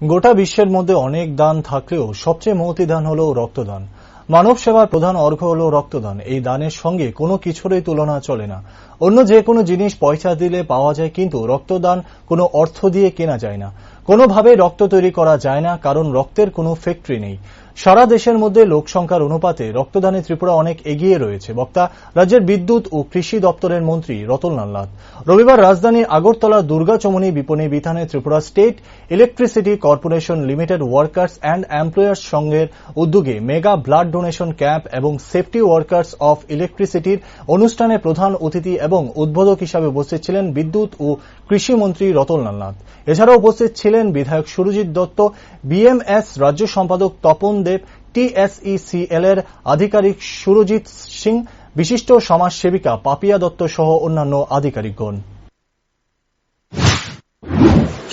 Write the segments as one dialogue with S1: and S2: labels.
S1: গোটা বিশ্বের মধ্যে অনেক দান থাকলেও সবচেয়ে মহতী দান হল রক্তদান। মানব সেবার প্রধান অর্ঘ্য হল রক্তদান। এই দানের সঙ্গে কোনো কিছুরই তুলনা চলে না। অন্য যে কোনো জিনিস পয়সা দিলে পাওয়া যায়, কিন্তু রক্তদান কোনো অর্থ দিয়ে কেনা যায় না, কোনোভাবে রক্ত তৈরি করা যায় না, কারণ রক্তের কোনো ফ্যাক্টরি নেই। সারা দেশের মধ্যে লোকসংখ্যার অনুপাতে রক্তদানে ত্রিপুরা অনেক এগিয়ে রয়েছে। বক্তা রাজ্যের বিদ্যুৎ ও কৃষি দপ্তরের মন্ত্রী রতনলাল নাথ। রবিবার রাজধানীর আগরতলা দুর্গাচমনি বিপণী বিতানে Tripura state electricity corporation limited workers and employers সংঘের উদ্যোগে মেগা ব্লাড ডোনেশন ক্যাম্প এবং সেফটি ওয়ার্কার্স অফ ইলেকট্রিসিটির অনুষ্ঠানে প্রধান অতিথি এবং উদ্বোধক হিসাবে উপস্থিত ছিলেন বিদ্যুৎ ও কৃষিমন্ত্রী রতনলাল নাথ। এছাড়াও উপস্থিত ছিলেন বিধায়ক সুরজিৎ দত্ত, বিএমএস রাজ্য সম্পাদক তপন দেব, TSECL এর আধিকারিক সুরজিৎ সিং, বিশিষ্ট সমাজসেবিকা পাপিয়া দত্ত সহ অন্যান্য আধিকারিকগণ।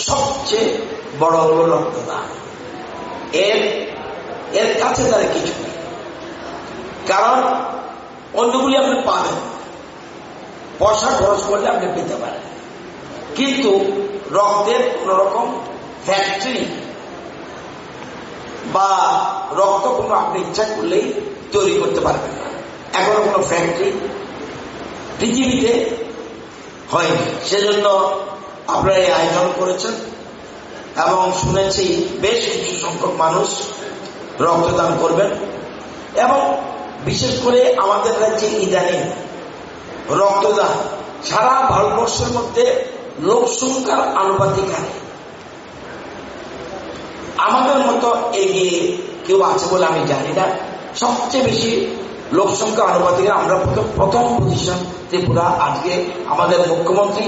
S2: সবচেয়ে বড় হল রক্তদান। এর কাছে তারা কিছু নেই, কারণ অন্যগুলি আপনি পাবেন, পয়সা খরচ করলে আপনি পেতে পারেন, কিন্তু রক্তের কোন রকম ফ্যাক্টরি বা রক্ত কোনো আপনি ইচ্ছা করলেই তৈরি করতে পারবেন না। এখনো কোনো ফ্যাক্টরি পৃথিবীতে হয়নি। সেজন্য আপনারা এই আয়োজন করেছেন এবং শুনেছি বেশ কিছু সংখ্যক মানুষ রক্তদান করবেন। এবং বিশেষ করে আমাদের রাজ্যে ইদানিং রক্তদান সারা ভারতবর্ষের মধ্যে লোক সংখ্যার আনুপাতিক হারে আমাদের মতো এগিয়ে কেউ আছে বলে আমি জানি না। সবচেয়ে বেশি লোক সংখ্যা আনুপাতিক আমরা প্রথম পজিশন ত্রিপুরা। আজকে আমাদের মুখ্যমন্ত্রী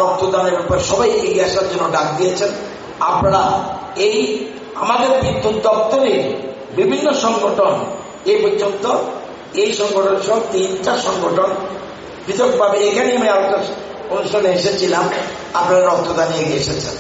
S2: রক্তদানের ব্যাপারে সবাই এগিয়ে আসার জন্য ডাক দিয়েছেন। আপনারা এই আমাদের বিদ্যুৎ দপ্তরে বিভিন্ন সংগঠন এই পর্যন্ত এই সংগঠন সহ 3টা সংগঠন পৃথকভাবে এখানে আমি আলোচনা অনুষ্ঠানে এসেছিলাম, আপনারা রক্তদানে এগিয়ে এসেছেন।